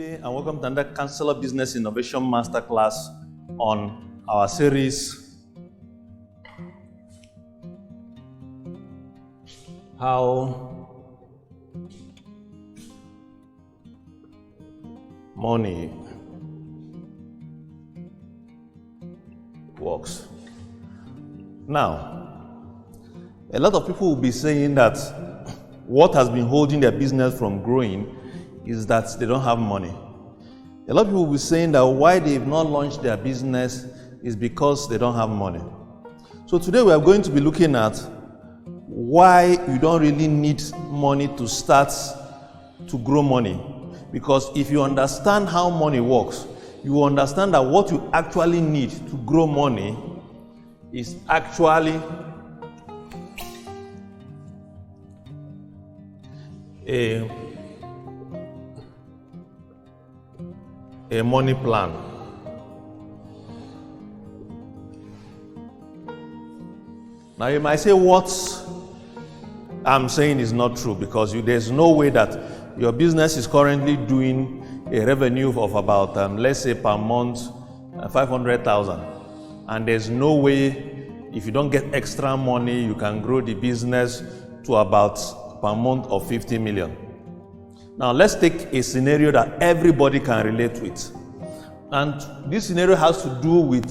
day and welcome to another Counselor Business Innovation Masterclass on our series How Money Works. Now, a lot of people will be saying that what has been holding their business from growing is that they don't have money. A lot of people will be saying that why they've not launched their business is because they don't have money. So today we are going to be looking at why you don't really need money to start to grow money. Because if you understand how money works, you will understand that what you actually need to grow money is actually a money plan. Now you might say what I'm saying is not true because there's no way that your business is currently doing a revenue of about, let's say per month, 500,000. And there's no way if you don't get extra money, you can grow the business to about per month of 50 million. Now let's take a scenario that everybody can relate with. And this scenario has to do with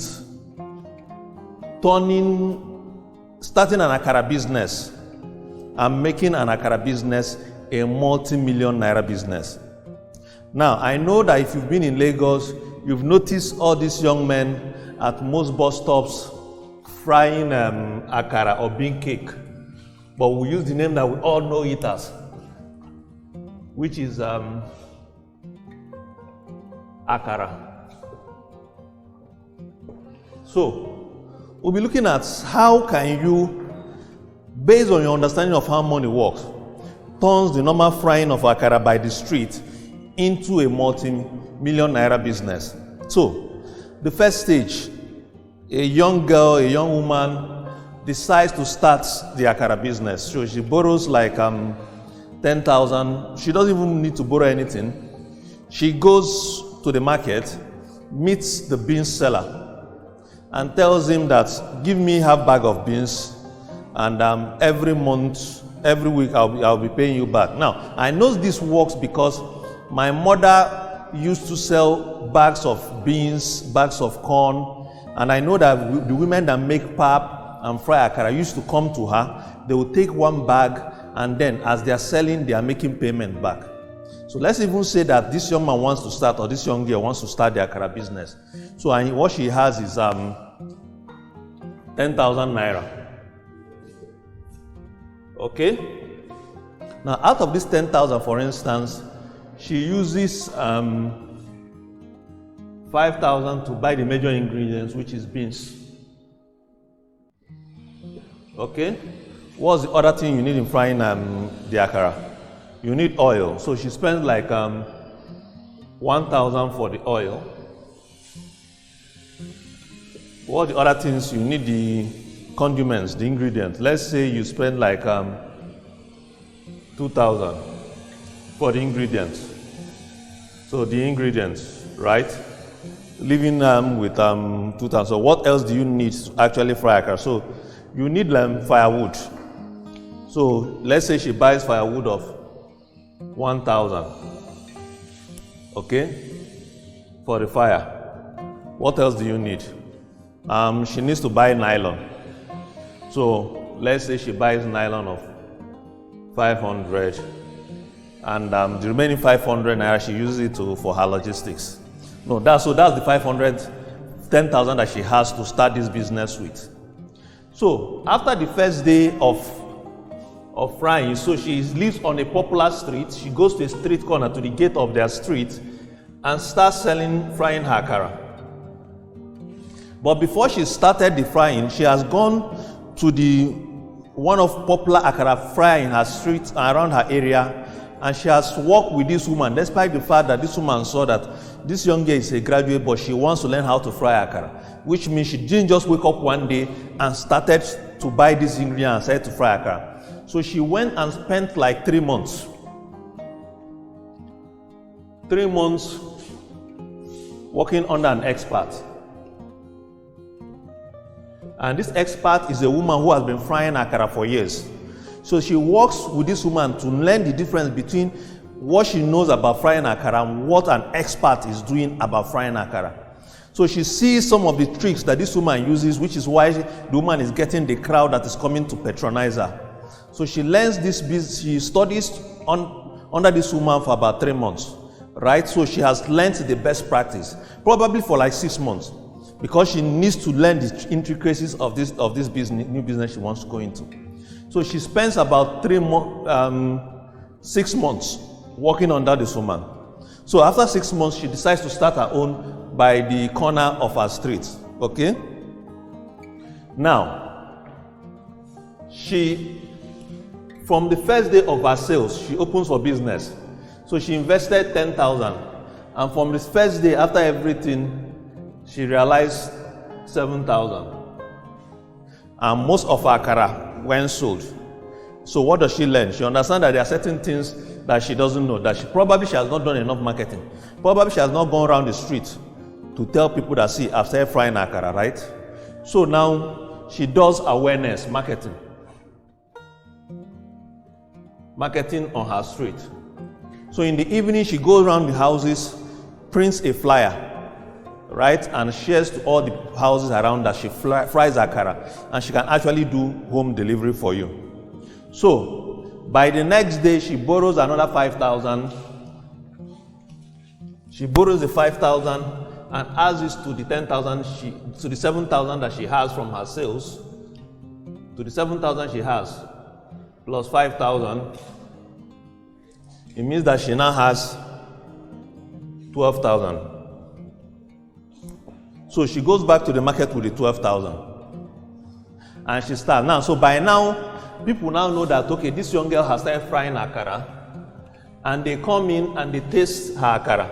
starting an Akara business and making an Akara business a multi-million Naira business. Now I know that if you've been in Lagos, you've noticed all these young men at most bus stops frying Akara or bean cake. But we use the name that we all know it as, which is Akara. So we'll be looking at how can you, based on your understanding of how money works, turns the normal frying of Akara by the street into a multi-million Naira business. So the first stage, a young girl, a young woman decides to start the Akara business. So she borrows like 10,000. She doesn't even need to borrow anything. She goes to the market, meets the beans seller, and tells him that give me half bag of beans, and every month, every week I'll be paying you back. Now I know this works because my mother used to sell bags of beans, bags of corn, and I know that the women that make pap and fry Akara used to come to her. They would take one bag, and then as they are selling, they are making payment back. So let's even say that this young man wants to start, or this young girl wants to start the Akara business. So what she has is 10,000 Naira. Okay? Now out of this 10,000, for instance, she uses 5,000 to buy the major ingredients, which is beans. Okay? What's the other thing you need in frying the Akara? You need oil. So she spends like 1,000 for the oil. What are the other things? You need the condiments, the ingredients. Let's say you spend like 2,000 for the ingredients. So the ingredients, right? Leaving with 2,000. So what else do you need to actually fry Akara? So you need firewood. So let's say she buys firewood of 1,000. Okay? For the fire. What else do you need? She needs to buy nylon. So let's say she buys nylon of 500, and the remaining 500 Naira she uses it for her logistics. No, that's the 10,000 that she has to start this business with. So after the first day of frying, so she lives on a popular street. She goes to a street corner to the gate of their street and starts frying her Akara. But before she started the frying, she has gone to one of popular Akara fryer in her street around her area, and she has worked with this woman, despite the fact that this woman saw that this young girl is a graduate, but she wants to learn how to fry Akara, which means she didn't just wake up one day and started to buy this ingredient and started to fry Akara. So she went and spent like 3 months 3 months working under an expert. And this expert is a woman who has been frying akara for years. So she works with this woman to learn the difference between what she knows about frying akara and what an expert is doing about frying akara. So she sees some of the tricks that this woman uses, which is why the woman is getting the crowd that is coming to patronize her. So she learns this business, she studies under this woman for about 3 months, right? So she has learned the best practice, probably for like 6 months, because she needs to learn the intricacies of this business, new business she wants to go into. So she spends about 6 months working under this woman. So after 6 months, she decides to start her own by the corner of her street. Okay? Now, from the first day of her sales, she opens for business. So she invested 10,000. And from the first day, after everything, she realized 7,000. And most of her akara went sold. So what does she learn? She understands that there are certain things that she doesn't know, that she has not done enough marketing. Probably she has not gone around the street to tell people that, see, I've started frying akara, right? So now she does awareness marketing. Marketing on her street. So in the evening, she goes around the houses, prints a flyer, right, and shares to all the houses around that she fries akara, and she can actually do home delivery for you. So by the next day, she borrows another 5,000. She borrows the 5,000 and adds this to the 10,000, to the 7,000 that she has from her sales, to the 7,000 she has, plus 5,000. It means that she now has 12,000. So she goes back to the market with the 12,000. And she starts now. So by now, people now know that, okay, this young girl has started frying akara. And they come in and they taste her akara.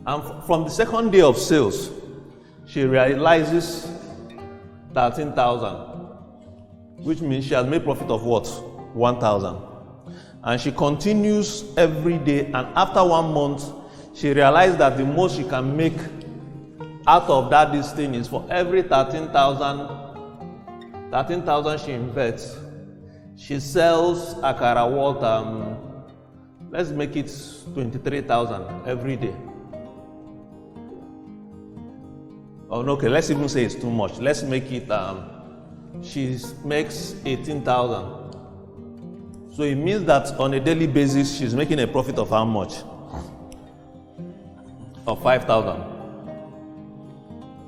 And from the second day of sales, she realizes 13,000. Which means she has made profit of what? 1,000. And she continues every day. And after 1 month, she realized that the most she can make out of this thing is for every 13,000 she invests, she sells akara worth, let's make it 23,000 every day. Oh, no, okay, let's even say it's too much. Let's make it, she makes 18,000. So it means that on a daily basis, she's making a profit of how much? Of 5,000.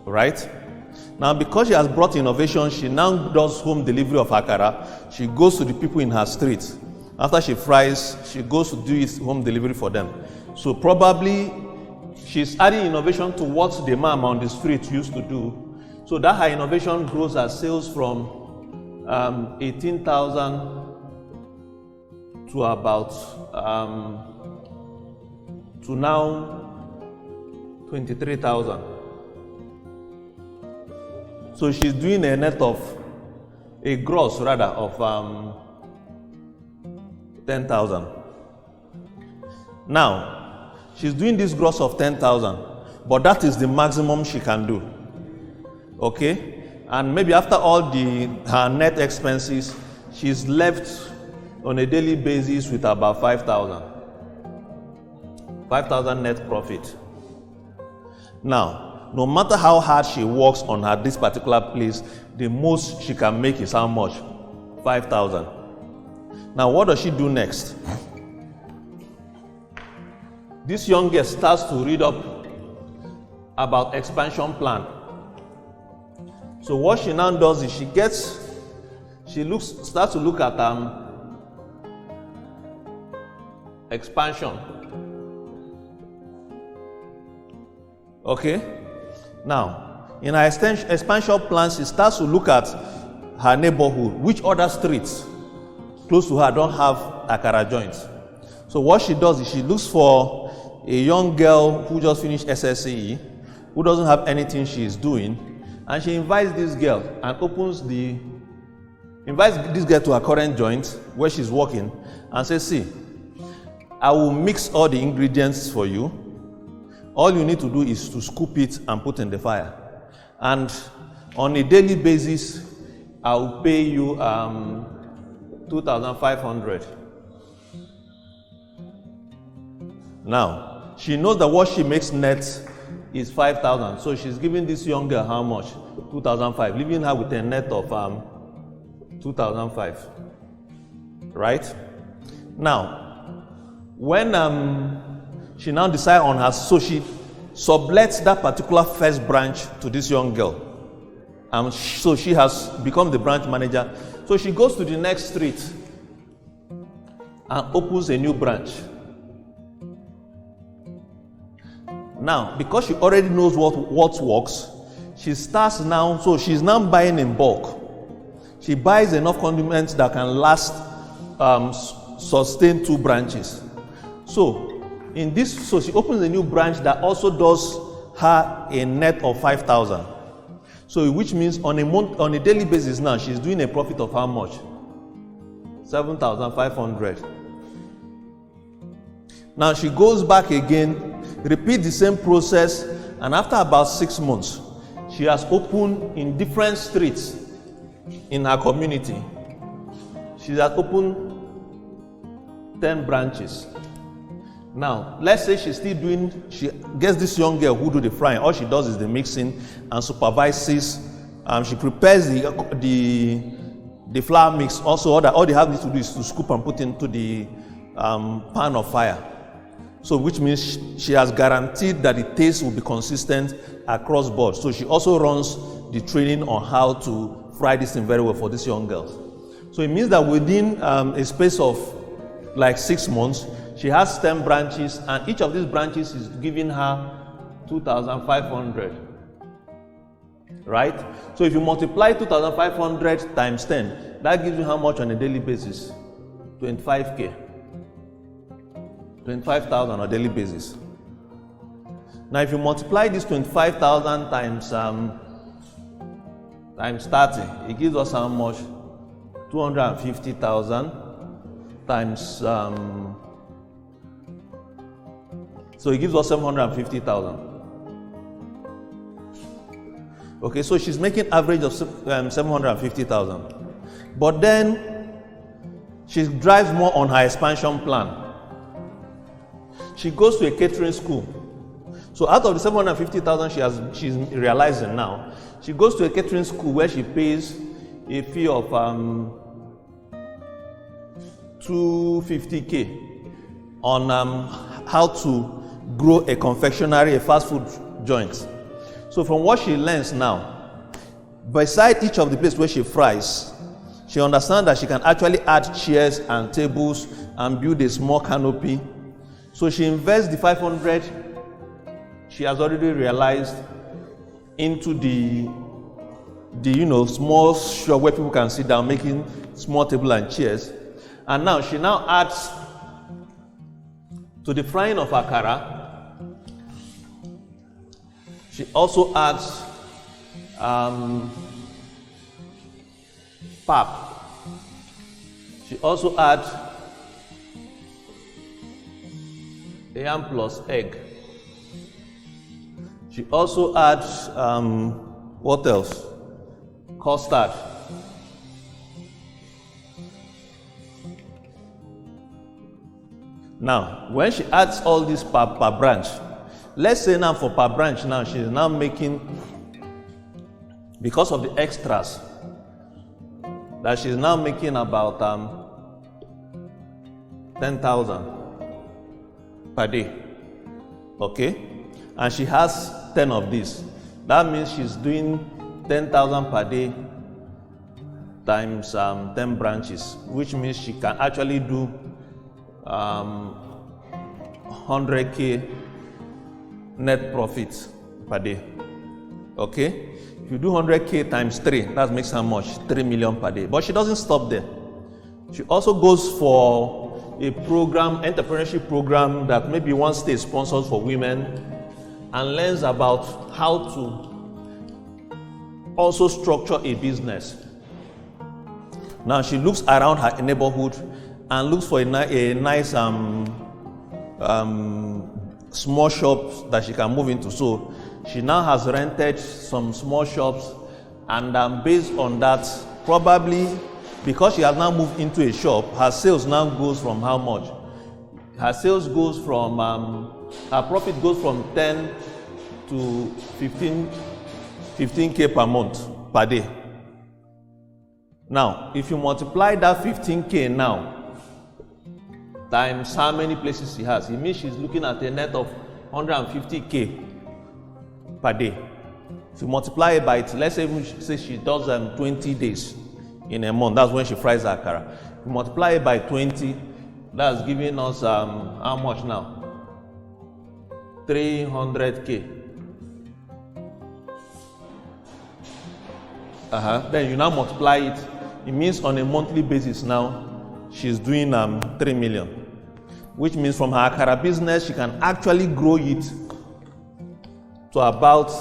Right? Now, because she has brought innovation, she now does home delivery of akara. She goes to the people in her street. After she fries, she goes to do home delivery for them. So probably she's adding innovation to what the mom on the street used to do. So that her innovation grows her sales from 18,000 to about to now 23,000. So she's doing a net of a gross rather of 10,000. Now she's doing this gross of 10,000, but that is the maximum she can do. Okay, and maybe after all her net expenses, she's left on a daily basis with about 5,000 net profit. Now, no matter how hard she works on this particular place, the most she can make is how much? 5,000. Now, what does she do next? This young girl starts to read up about expansion plan. So what she now does is starts to look at expansion. Okay? Now, in her expansion plan, she starts to look at her neighborhood. Which other streets close to her don't have akara joints? So what she does is she looks for a young girl who just finished SSCE, who doesn't have anything she is doing, and she invites this girl and invites this girl to her current joint where she's working and says, see, I will mix all the ingredients for you. All you need to do is to scoop it and put in the fire. And on a daily basis, I'll pay you 2,500. Now, she knows that what she makes net is 5,000. So she's giving this young girl how much? 2,500, leaving her with a net of 2,500. Right? Now, when she now decides on her, so she sublets that particular first branch to this young girl. So she has become the branch manager. So she goes to the next street and opens a new branch. Now, because she already knows what works, she starts now, so she's now buying in bulk. She buys enough condiments that can last, sustain 2 branches. So she opens a new branch that also does her a net of 5,000. So which means on a daily basis now, she's doing a profit of how much? 7,500. Now she goes back again, repeat the same process, and after about 6 months, she has opened in different streets in her community. She has opened 10 branches. Now, let's say she gets this young girl who do the frying. All she does is the mixing and supervises. She prepares the flour mix. Also, all they have to do is to scoop and put into the pan of fire. So, which means she has guaranteed that the taste will be consistent across board. So, she also runs the training on how to fry this thing very well for these young girls. So, it means that within a space of like 6 months, she has 10 branches, and each of these branches is giving her 2,500. Right? So if you multiply 2,500 times 10, that gives you how much on a daily basis? 25K. 25,000 on a daily basis. Now if you multiply this 25,000 times 30, it gives us how much? 250,000 times so it gives us 750,000. Okay, so she's making average of 750,000. But then she drives more on her expansion plan. She goes to a catering school. So out of the 750,000 she's realizing now, she goes to a catering school where she pays a fee of 250K on how to grow a confectionery, a fast food joint. So from what she learns now, beside each of the places where she fries, she understands that she can actually add chairs and tables and build a small canopy. So she invests the 500 she has already realized into the small shop where people can sit down making small table and chairs. And now she adds to the frying of akara. She also adds pap. She also adds yam plus egg. She also adds what else? Custard. Now, when she adds all this per branch, let's say now for per branch now, she's now making, because of the extras, that she's now making about 10,000 per day. Okay? And she has 10 of these. That means she's doing 10,000 per day times 10 branches, which means she can actually do 100K net profit per day. Okay? If you do 100K times 3, that makes how much? 3 million per day. But she doesn't stop there. She also goes for a program, entrepreneurship program that maybe one state sponsors for women, and learns about how to also structure a business. Now she looks around her neighborhood and looks for a nice small shops that she can move into. So she now has rented some small shops, and based on that, probably because she has now moved into a shop, her sales now goes from how much? Her sales goes from, her profit goes from 10 to 15K per month, per day. Now, if you multiply that 15K now times how many places she has, it means she's looking at a net of 150K per day. If you multiply it by it, let's say she does 20 days in a month, that's when she fries her akara. If you multiply it by 20, that's giving us how much now? 300K. Then you now multiply it. It means on a monthly basis now, she's doing 3 million. Which means from her akara business, she can actually grow it to about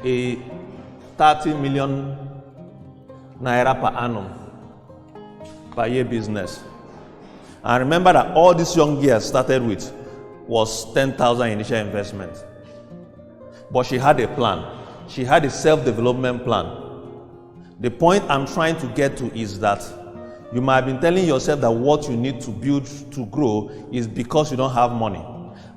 a 30 million naira per annum, per year business. And remember that all these young girls started with was 10,000 initial investment. But she had a plan. She had a self-development plan. The point I'm trying to get to is that you might have been telling yourself that what you need to build to grow is because you don't have money.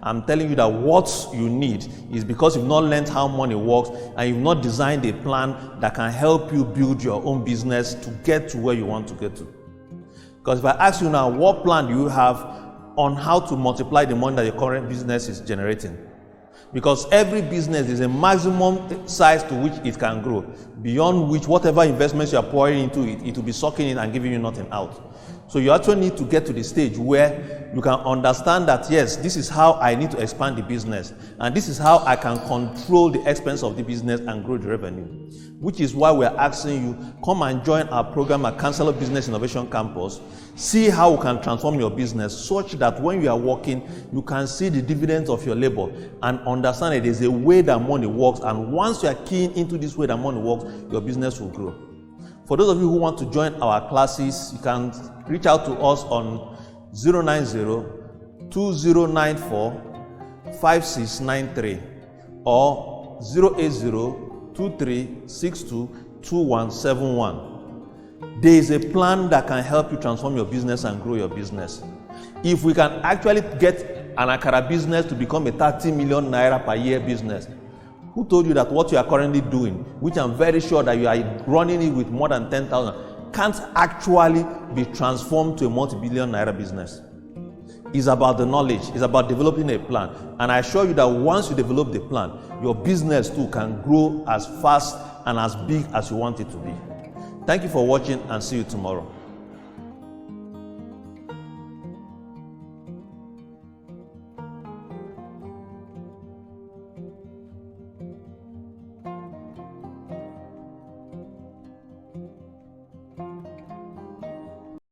I'm telling you that what you need is because you've not learned how money works and you've not designed a plan that can help you build your own business to get to where you want to get to. Because if I ask you now, what plan do you have on how to multiply the money that your current business is generating? Because every business is a maximum size to which it can grow, beyond which whatever investments you are pouring into it, it will be sucking in and giving you nothing out. So you actually need to get to the stage where you can understand that, yes, this is how I need to expand the business, and this is how I can control the expense of the business and grow the revenue. Which is why we're asking you, come and join our program at Counselor Business Innovation Campus. See how we can transform your business such that when you are working, you can see the dividends of your labor and understand that there's a way that money works. And once you are keen into this way that money works, your business will grow. For those of you who want to join our classes, you can reach out to us on 090-2094-5693 or 080-2362-2171. There is a plan that can help you transform your business and grow your business. If we can actually get an akara business to become a 30 million naira per year business, who told you that what you are currently doing, which I'm very sure that you are running it with more than 10,000, can't actually be transformed to a multi-billion naira business? It's about the knowledge, it's about developing a plan. And I assure you that once you develop the plan, your business too can grow as fast and as big as you want it to be. Thank you for watching and see you tomorrow.